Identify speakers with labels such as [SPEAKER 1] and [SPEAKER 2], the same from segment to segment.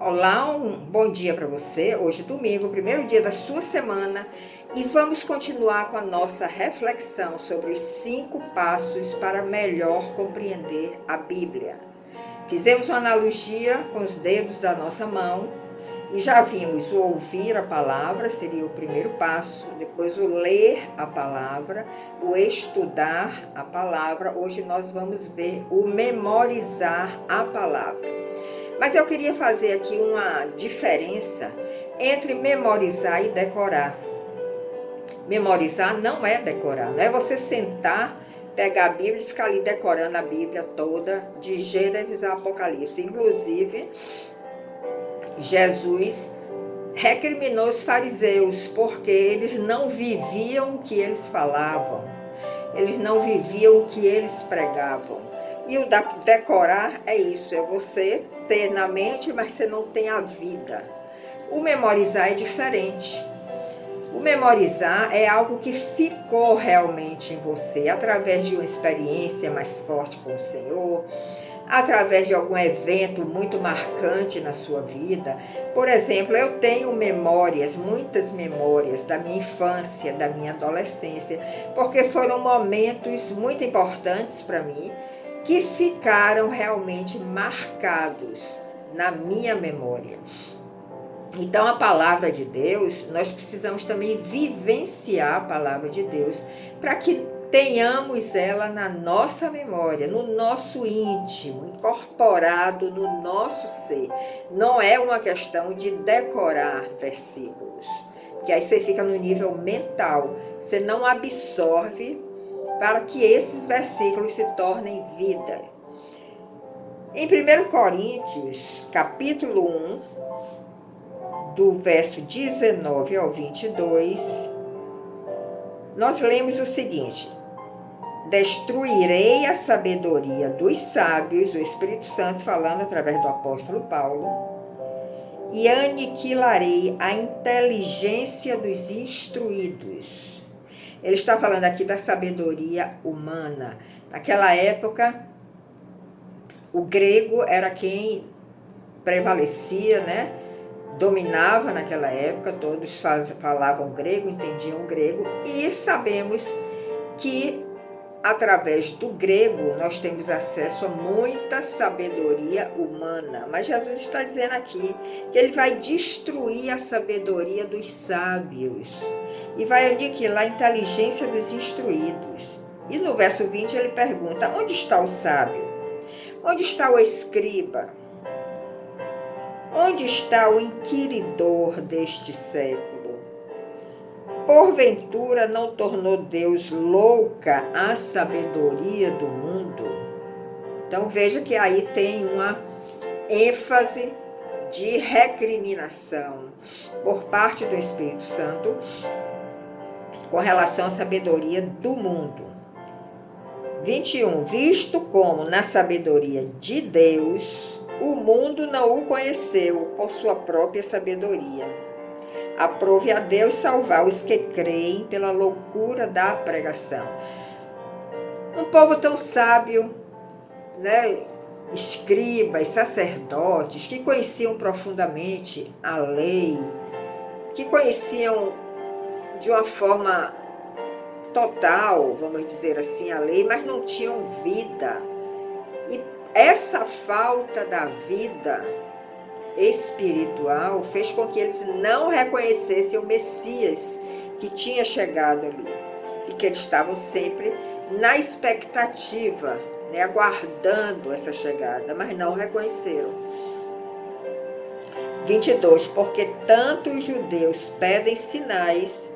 [SPEAKER 1] Olá, um bom dia para você. Hoje, domingo, primeiro dia da sua semana, e vamos continuar com a nossa reflexão sobre os 5 passos para melhor compreender a Bíblia. Fizemos uma analogia com os dedos da nossa mão e já vimos o ouvir a palavra, seria o primeiro passo, depois o ler a palavra, o estudar a palavra. Hoje nós vamos ver o memorizar a palavra. Mas eu queria fazer aqui uma diferença entre memorizar e decorar. Memorizar não é decorar, não é você sentar, pegar a Bíblia e ficar ali decorando a Bíblia toda, de Gênesis a Apocalipse. Inclusive, Jesus recriminou os fariseus, porque eles não viviam o que eles falavam, eles não viviam o que eles pregavam. E o decorar é isso, é você ter na mente, mas você não tem a vida. O memorizar é diferente. O memorizar é algo que ficou realmente em você, através de uma experiência mais forte com o Senhor, através de algum evento muito marcante na sua vida. Por exemplo, eu tenho memórias, muitas memórias da minha infância, da minha adolescência, porque foram momentos muito importantes para mim, que ficaram realmente marcados na minha memória. Então, a palavra de Deus, nós precisamos também vivenciar a palavra de Deus, para que tenhamos ela na nossa memória, no nosso íntimo, incorporado no nosso ser. Não é uma questão de decorar versículos, que aí você fica no nível mental, você não absorve para que esses versículos se tornem vida. Em 1 Coríntios, capítulo 1, do verso 19 ao 22, nós lemos o seguinte: destruirei a sabedoria dos sábios, o Espírito Santo falando através do apóstolo Paulo, e aniquilarei a inteligência dos instruídos. Ele está falando aqui da sabedoria humana. Naquela época, o grego era quem prevalecia, né? Dominava naquela época, todos falavam grego, entendiam o grego, e sabemos que através do grego nós temos acesso a muita sabedoria humana. Mas Jesus está dizendo aqui que ele vai destruir a sabedoria dos sábios e vai aniquilar a inteligência dos instruídos. E no verso 20 ele pergunta: onde está o sábio? Onde está o escriba? Onde está o inquiridor deste século? Porventura não tornou Deus louca a sabedoria do mundo? Então veja que aí tem uma ênfase de recriminação por parte do Espírito Santo com relação à sabedoria do mundo. 21. Visto como na sabedoria de Deus o mundo não o conheceu por sua própria sabedoria. Aprove a Deus salvar os que creem pela loucura da pregação. Um povo tão sábio, né? Escribas, sacerdotes, que conheciam profundamente a lei, que conheciam de uma forma total, vamos dizer assim, a lei, mas não tinham vida. E essa falta da vida espiritual fez com que eles não reconhecessem o Messias que tinha chegado ali, e que eles estavam sempre na expectativa, né, aguardando essa chegada, mas não reconheceram. 22. Porque tanto os judeus pedem sinais,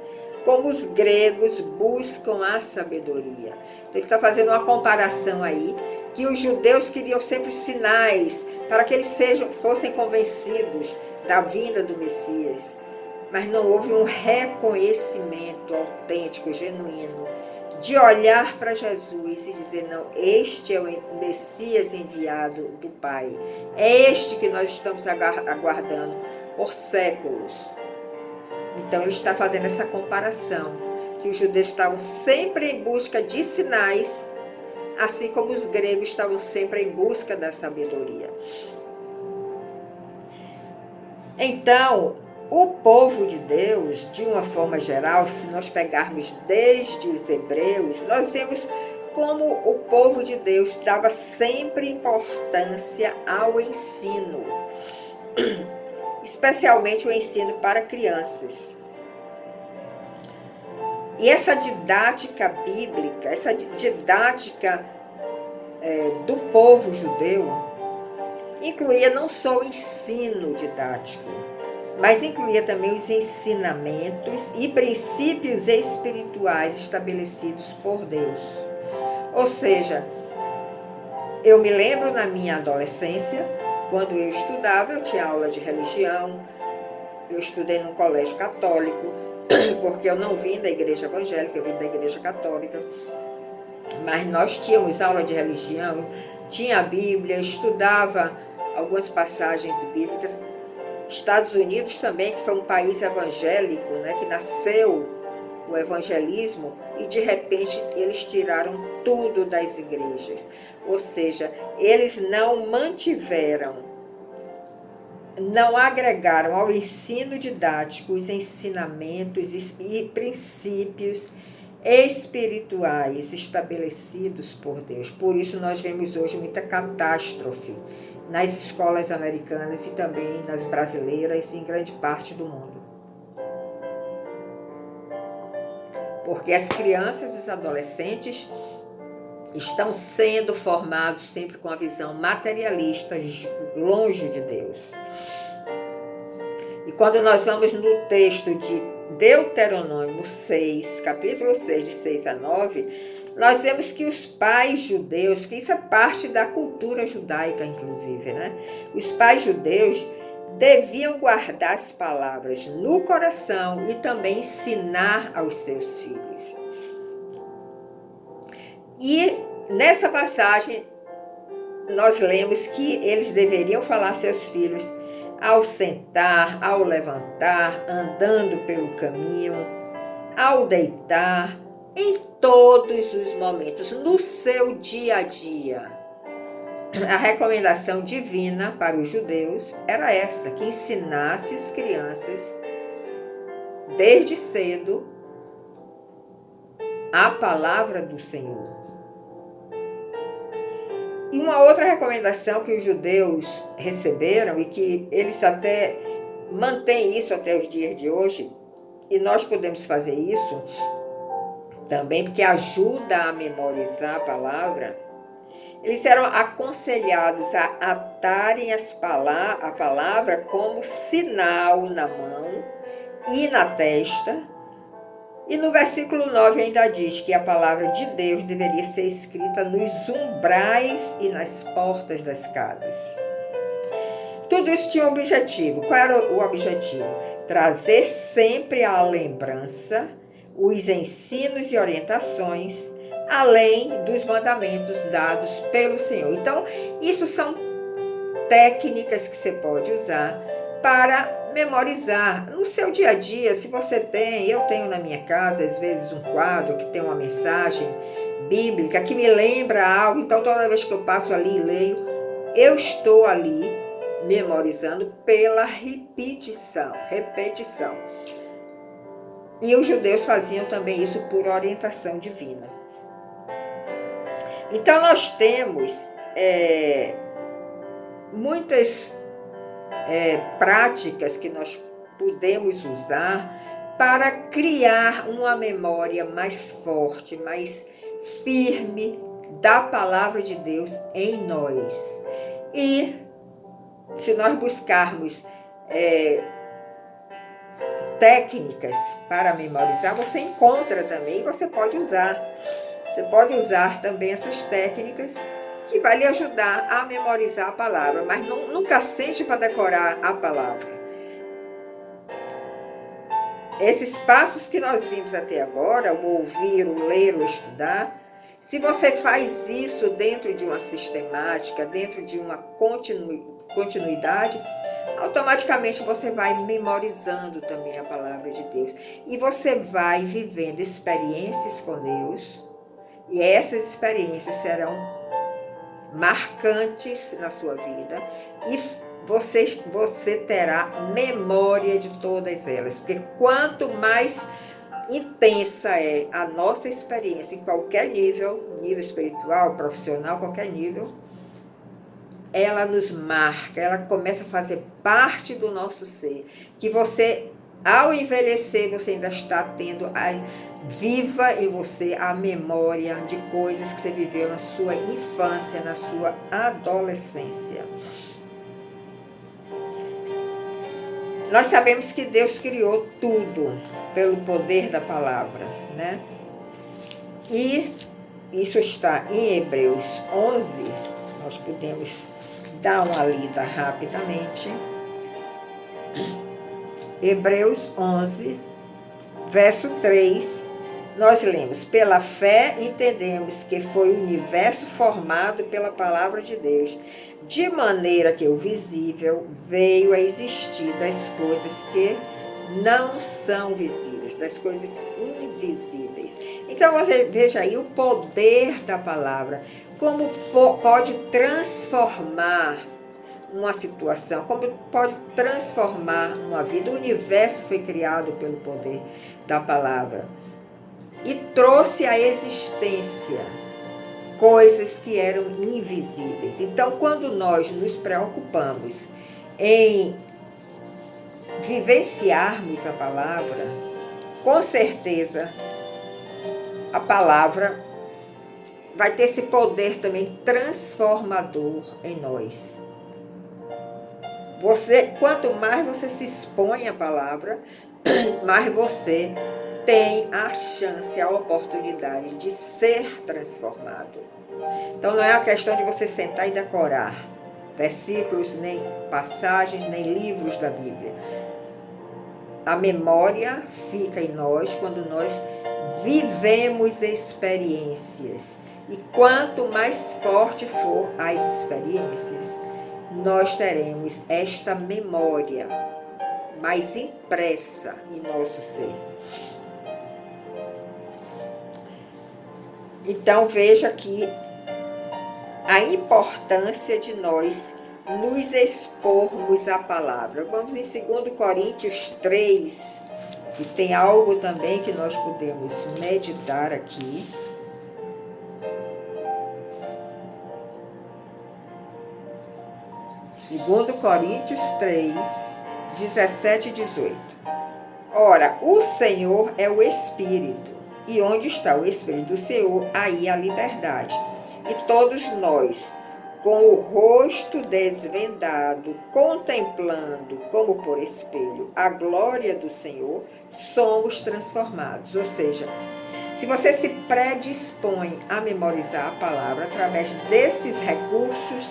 [SPEAKER 1] como os gregos buscam a sabedoria. Então ele está fazendo uma comparação aí, que os judeus queriam sempre sinais, para que eles fossem convencidos da vinda do Messias. Mas não houve um reconhecimento autêntico, genuíno, de olhar para Jesus e dizer: não, este é o Messias enviado do Pai. É este que nós estamos aguardando por séculos. Então ele está fazendo essa comparação, que os judeus estavam sempre em busca de sinais, assim como os gregos estavam sempre em busca da sabedoria. Então, o povo de Deus, de uma forma geral, se nós pegarmos desde os hebreus, nós vemos como o povo de Deus dava sempre importância ao ensino, especialmente o ensino para crianças. E essa didática bíblica, essa didática do povo judeu, incluía não só o ensino didático, mas incluía também os ensinamentos e princípios espirituais estabelecidos por Deus. Ou seja, eu me lembro na minha adolescência, quando eu estudava, eu tinha aula de religião, eu estudei num colégio católico, porque eu não vim da igreja evangélica, eu vim da igreja católica, mas nós tínhamos aula de religião, tinha a Bíblia, estudava algumas passagens bíblicas. Estados Unidos também, que foi um país evangélico, né, que nasceu o evangelismo e de repente eles tiraram tudo das igrejas. Ou seja, eles não mantiveram, não agregaram ao ensino didático os ensinamentos e princípios espirituais estabelecidos por Deus. Por isso nós vemos hoje muita catástrofe nas escolas americanas e também nas brasileiras e em grande parte do mundo. Porque as crianças e os adolescentes estão sendo formados sempre com a visão materialista, longe de Deus. E quando nós vamos no texto de Deuteronômio 6, capítulo 6, de 6 a 9, nós vemos que os pais judeus, que isso é parte da cultura judaica, inclusive, né? Os pais judeus deviam guardar as palavras no coração e também ensinar aos seus filhos. E nessa passagem, nós lemos que eles deveriam falar a seus filhos ao sentar, ao levantar, andando pelo caminho, ao deitar, em todos os momentos, no seu dia a dia. A recomendação divina para os judeus era essa, que ensinasse as crianças, desde cedo, a palavra do Senhor. E uma outra recomendação que os judeus receberam, e que eles até mantêm isso até os dias de hoje, e nós podemos fazer isso também, porque ajuda a memorizar a palavra, eles eram aconselhados a atarem a palavra como sinal na mão e na testa. E no versículo 9 ainda diz que a palavra de Deus deveria ser escrita nos umbrais e nas portas das casas. Tudo isso tinha um objetivo. Qual era o objetivo? Trazer sempre à lembrança os ensinos e orientações, além dos mandamentos dados pelo Senhor. Então, isso são técnicas que você pode usar para memorizar no seu dia a dia. Se você tem, eu tenho na minha casa, às vezes, um quadro que tem uma mensagem bíblica que me lembra algo, então toda vez que eu passo ali e leio, eu estou ali memorizando pela repetição. E os judeus faziam também isso por orientação divina. Então nós temos muitas práticas que nós podemos usar para criar uma memória mais forte, mais firme da palavra de Deus em nós. E se nós buscarmos técnicas para memorizar, você encontra também, você pode usar. Você pode usar também essas técnicas que vai lhe ajudar a memorizar a palavra, mas nunca sente para decorar a palavra. Esses passos que nós vimos até agora, o ouvir, o ler, o estudar, se você faz isso dentro de uma sistemática, dentro de uma continuidade, automaticamente você vai memorizando também a palavra de Deus. E você vai vivendo experiências com Deus, e essas experiências serão marcantes na sua vida e você terá memória de todas elas. Porque quanto mais intensa é a nossa experiência em qualquer nível, nível espiritual, profissional, qualquer nível, ela nos marca, ela começa a fazer parte do nosso ser. Que você, ao envelhecer, você ainda está tendo viva em você a memória de coisas que você viveu na sua infância, na sua adolescência. Nós sabemos que Deus criou tudo pelo poder da palavra, né? E isso está em Hebreus 11, nós podemos dar uma lida rapidamente. Hebreus 11, verso 3, nós lemos: pela fé entendemos que foi o universo formado pela palavra de Deus, de maneira que o visível veio a existir das coisas que não são visíveis, das coisas invisíveis. Então você veja aí o poder da palavra, como pode transformar uma situação, como pode transformar uma vida. O universo foi criado pelo poder da palavra e trouxe à existência coisas que eram invisíveis. Então, quando nós nos preocupamos em vivenciarmos a palavra, com certeza a palavra vai ter esse poder também transformador em nós. Quanto mais você se expõe à palavra, mais você tem a chance, a oportunidade de ser transformado. Então não é a questão de você sentar e decorar versículos, nem passagens, nem livros da Bíblia. A memória fica em nós quando nós vivemos experiências. E quanto mais forte for as experiências, nós teremos esta memória mais impressa em nosso ser. Então veja aqui a importância de nós nos expormos à palavra. Vamos em 2 Coríntios 3, e tem algo também que nós podemos meditar aqui. Segundo Coríntios 3, 17 e 18. Ora, o Senhor é o Espírito, e onde está o Espírito do Senhor, aí a liberdade. E todos nós, com o rosto desvendado, contemplando como por espelho a glória do Senhor, somos transformados. Ou seja, se você se predispõe a memorizar a palavra através desses recursos,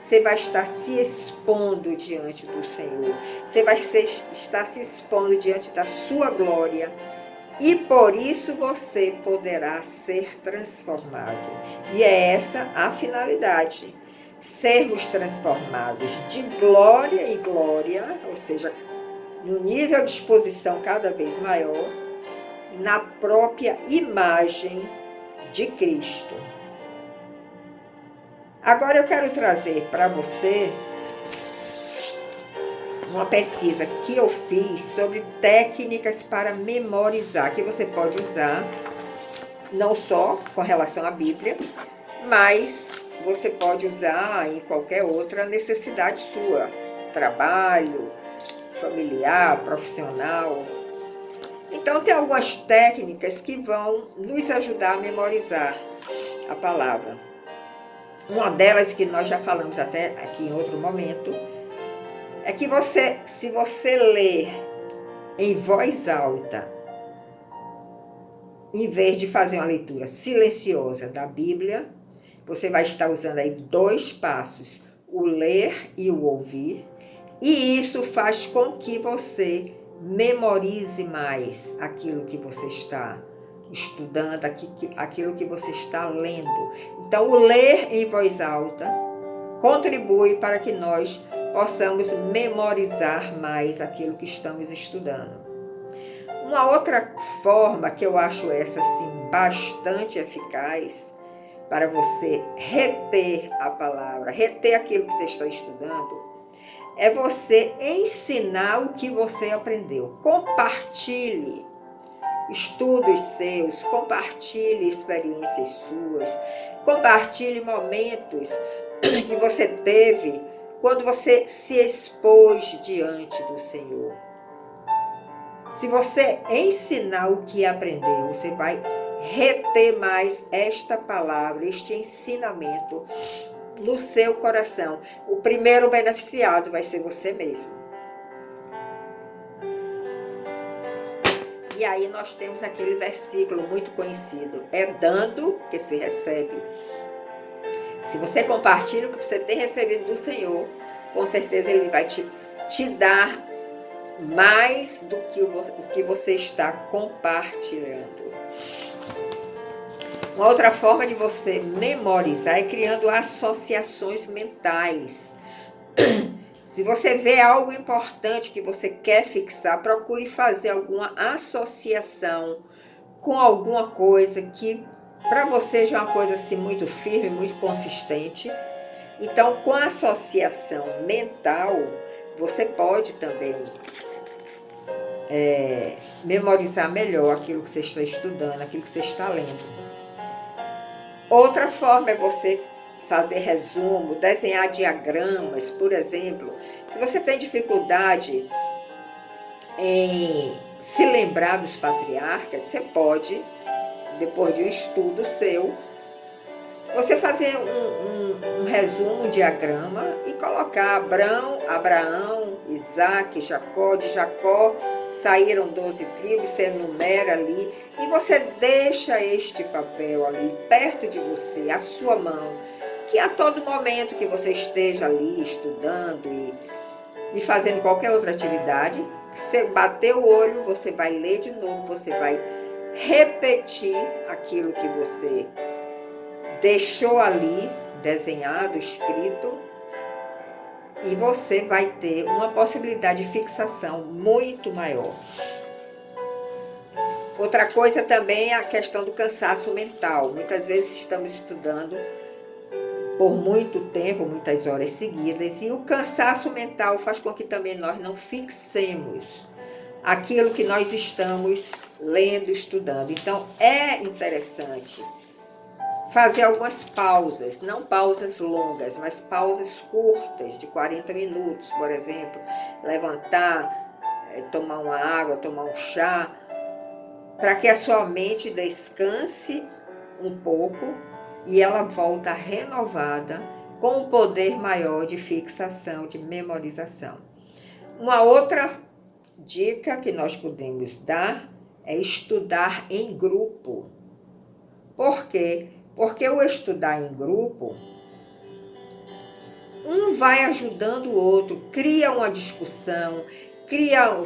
[SPEAKER 1] você vai estar se expondo diante do Senhor. Você vai estar se expondo diante da sua glória. E por isso você poderá ser transformado. E é essa a finalidade. Sermos transformados de glória em glória, ou seja, no nível de exposição cada vez maior, na própria imagem de Cristo. Agora eu quero trazer para você uma pesquisa que eu fiz sobre técnicas para memorizar, que você pode usar não só com relação à Bíblia, mas você pode usar em qualquer outra necessidade sua, trabalho, familiar, profissional. Então tem algumas técnicas que vão nos ajudar a memorizar a palavra. Uma delas, que nós já falamos até aqui em outro momento, é que se você ler em voz alta, em vez de fazer uma leitura silenciosa da Bíblia, você vai estar usando aí 2 passos, o ler e o ouvir, e isso faz com que você memorize mais aquilo que você está estudando, aquilo que você está lendo. Então, o ler em voz alta contribui para que nós possamos memorizar mais aquilo que estamos estudando. Uma outra forma que eu acho essa assim bastante eficaz, para você reter a palavra, reter aquilo que você está estudando, é você ensinar o que você aprendeu. Compartilhe estudos seus, compartilhe experiências suas, compartilhe momentos que você teve quando você se expôs diante do Senhor. Se você ensinar o que aprendeu, você vai reter mais esta palavra, este ensinamento no seu coração. O primeiro beneficiado vai ser você mesmo. E aí nós temos aquele versículo muito conhecido: é dando que se recebe. Se você compartilha o que você tem recebido do Senhor, com certeza Ele vai te dar mais do que o que você está compartilhando. Uma outra forma de você memorizar é criando associações mentais. Se você vê algo importante que você quer fixar, procure fazer alguma associação com alguma coisa que para você já é uma coisa assim muito firme, muito consistente. Então, com a associação mental, você pode também memorizar melhor aquilo que você está estudando, aquilo que você está lendo. Outra forma é você fazer resumo, desenhar diagramas, por exemplo. Se você tem dificuldade em se lembrar dos patriarcas, você pode, depois de um estudo seu, você fazer um resumo, um diagrama e colocar Abraão, Isaac, Jacó. De Jacó saíram 12 tribos, você enumera ali e você deixa este papel ali perto de você, à sua mão, que a todo momento que você esteja ali estudando e fazendo qualquer outra atividade, você bater o olho, você vai ler de novo, você vai repetir aquilo que você deixou ali, desenhado, escrito, e você vai ter uma possibilidade de fixação muito maior. Outra coisa também é a questão do cansaço mental. Muitas vezes estamos estudando por muito tempo, muitas horas seguidas, e o cansaço mental faz com que também nós não fixemos aquilo que nós estamos lendo, estudando. Então, é interessante fazer algumas pausas, não pausas longas, mas pausas curtas, de 40 minutos, por exemplo. Levantar, tomar uma água, tomar um chá, para que a sua mente descanse um pouco e ela volta renovada, com um poder maior de fixação, de memorização. Uma outra dica que nós podemos dar é estudar em grupo. Por quê? Porque o estudar em grupo, um vai ajudando o outro, cria uma discussão,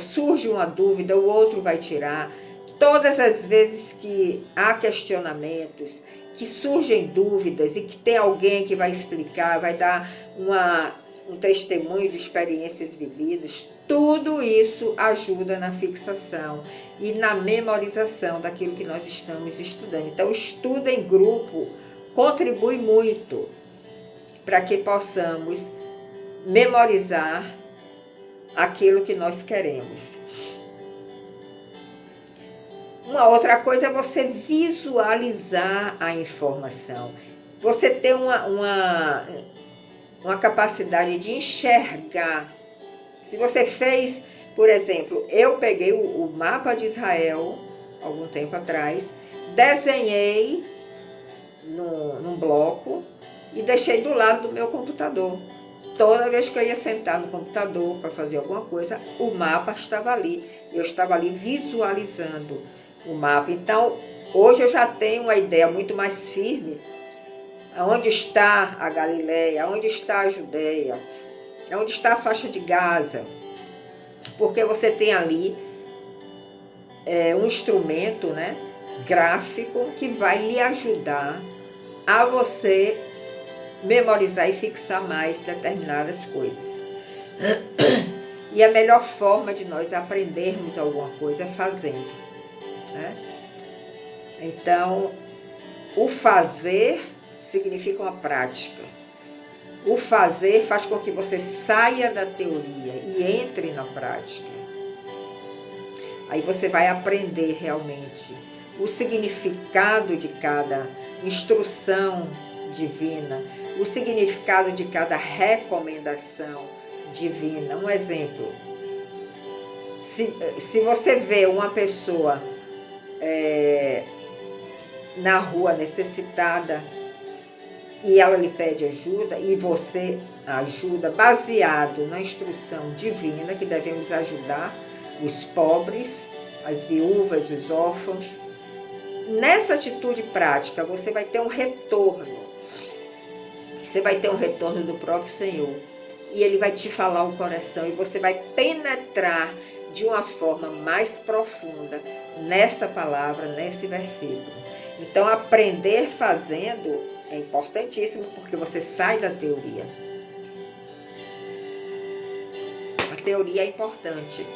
[SPEAKER 1] surge uma dúvida, o outro vai tirar. Todas as vezes que há questionamentos, que surgem dúvidas e que tem alguém que vai explicar, vai dar um testemunho de experiências vividas, tudo isso ajuda na fixação e na memorização daquilo que nós estamos estudando. Então, o estudo em grupo contribui muito para que possamos memorizar aquilo que nós queremos. Uma outra coisa é você visualizar a informação. Você ter uma capacidade de enxergar. Se você fez, por exemplo, eu peguei o mapa de Israel, algum tempo atrás, desenhei num bloco e deixei do lado do meu computador. Toda vez que eu ia sentar no computador para fazer alguma coisa, o mapa estava ali. Eu estava ali visualizando o mapa. Então, hoje eu já tenho uma ideia muito mais firme. Onde está a Galileia? Onde está a Judeia? Onde está a faixa de Gaza? Porque você tem ali um instrumento, né, gráfico que vai lhe ajudar a você memorizar e fixar mais determinadas coisas. E a melhor forma de nós aprendermos alguma coisa é fazendo, né? Então, o fazer significa uma prática. O fazer faz com que você saia da teoria e entre na prática. Aí você vai aprender realmente o significado de cada instrução divina, o significado de cada recomendação divina. Um exemplo, se você vê uma pessoa na rua necessitada e ela lhe pede ajuda e você ajuda, baseado na instrução divina que devemos ajudar os pobres, as viúvas, os órfãos, nessa atitude prática você vai ter um retorno. Você vai ter um retorno do próprio Senhor. E Ele vai te falar o coração. E você vai penetrar de uma forma mais profunda nessa palavra, nesse versículo. Então, aprender fazendo é importantíssimo, porque você sai da teoria. A teoria é importante.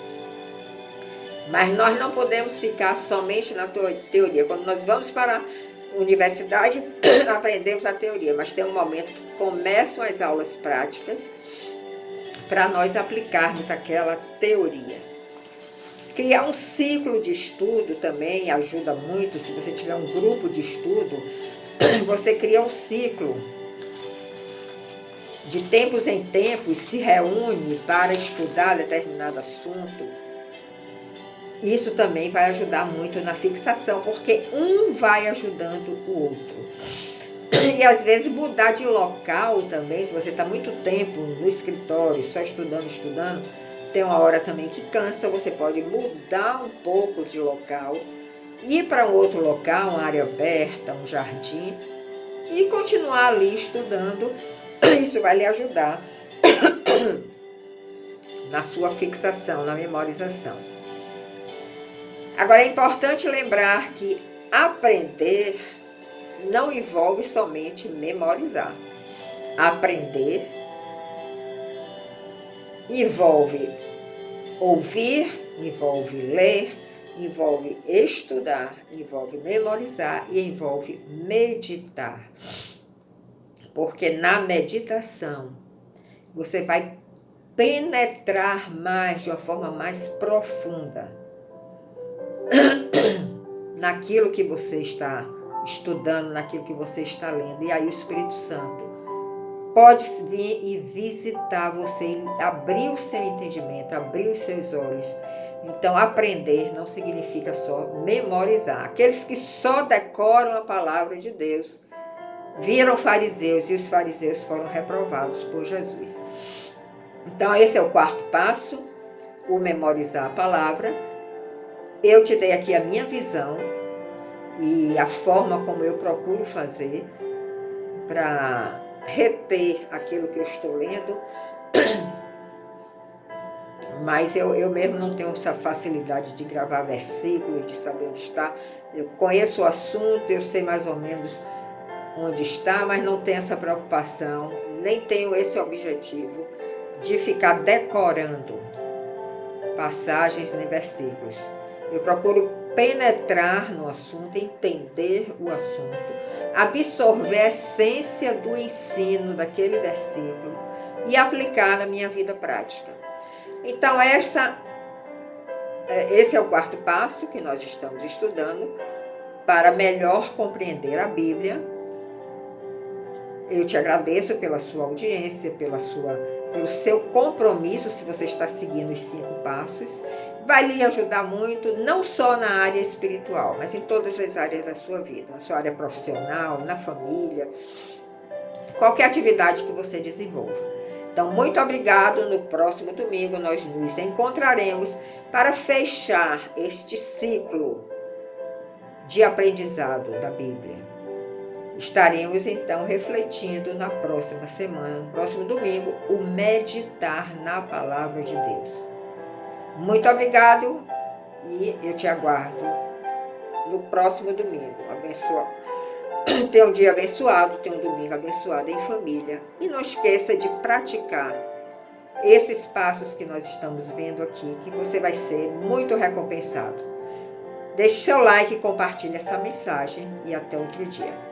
[SPEAKER 1] Mas nós não podemos ficar somente na teoria. Quando nós vamos para a universidade, aprendemos a teoria, mas tem um momento que começam as aulas práticas para nós aplicarmos aquela teoria. Criar um ciclo de estudo também ajuda muito. Se você tiver um grupo de estudo, você cria um ciclo. De tempos em tempos se reúne para estudar determinado assunto. Isso também vai ajudar muito na fixação, porque um vai ajudando o outro. E às vezes mudar de local também, se você está muito tempo no escritório, só estudando, tem uma hora também que cansa, você pode mudar um pouco de local, ir para um outro local, uma área aberta, um jardim, e continuar ali estudando. Isso vai lhe ajudar na sua fixação, na memorização. Agora é importante lembrar que aprender não envolve somente memorizar. Aprender envolve ouvir, envolve ler, envolve estudar, envolve memorizar e envolve meditar. Porque na meditação você vai penetrar mais, de uma forma mais profunda, naquilo que você está estudando, naquilo que você está lendo. E aí o Espírito Santo pode vir e visitar você, abrir o seu entendimento, abrir os seus olhos. Então, aprender não significa só memorizar. Aqueles que só decoram a palavra de Deus viram fariseus, e os fariseus foram reprovados por Jesus. Então, esse é o quarto passo, o memorizar a palavra. Eu te dei aqui a minha visão e a forma como eu procuro fazer para reter aquilo que eu estou lendo. Mas eu mesmo não tenho essa facilidade de gravar versículos, de saber onde está. Eu conheço o assunto, eu sei mais ou menos onde está, mas não tenho essa preocupação, nem tenho esse objetivo de ficar decorando passagens nem versículos. Eu procuro penetrar no assunto, entender o assunto, absorver a essência do ensino daquele versículo e aplicar na minha vida prática. Então, esse é o quarto passo que nós estamos estudando para melhor compreender a Bíblia. Eu te agradeço pela sua audiência, pelo seu compromisso, se você está seguindo os 5 passos. Vai lhe ajudar muito, não só na área espiritual, mas em todas as áreas da sua vida, na sua área profissional, na família, qualquer atividade que você desenvolva. Então, muito obrigado. No próximo domingo nós nos encontraremos para fechar este ciclo de aprendizado da Bíblia. Estaremos então refletindo na próxima semana, no próximo domingo, o meditar na palavra de Deus. Muito obrigado e eu te aguardo no próximo domingo. Tenha um dia abençoado, tenha um domingo abençoado em família. E não esqueça de praticar esses passos que nós estamos vendo aqui, que você vai ser muito recompensado. Deixe seu like e compartilhe essa mensagem e até outro dia.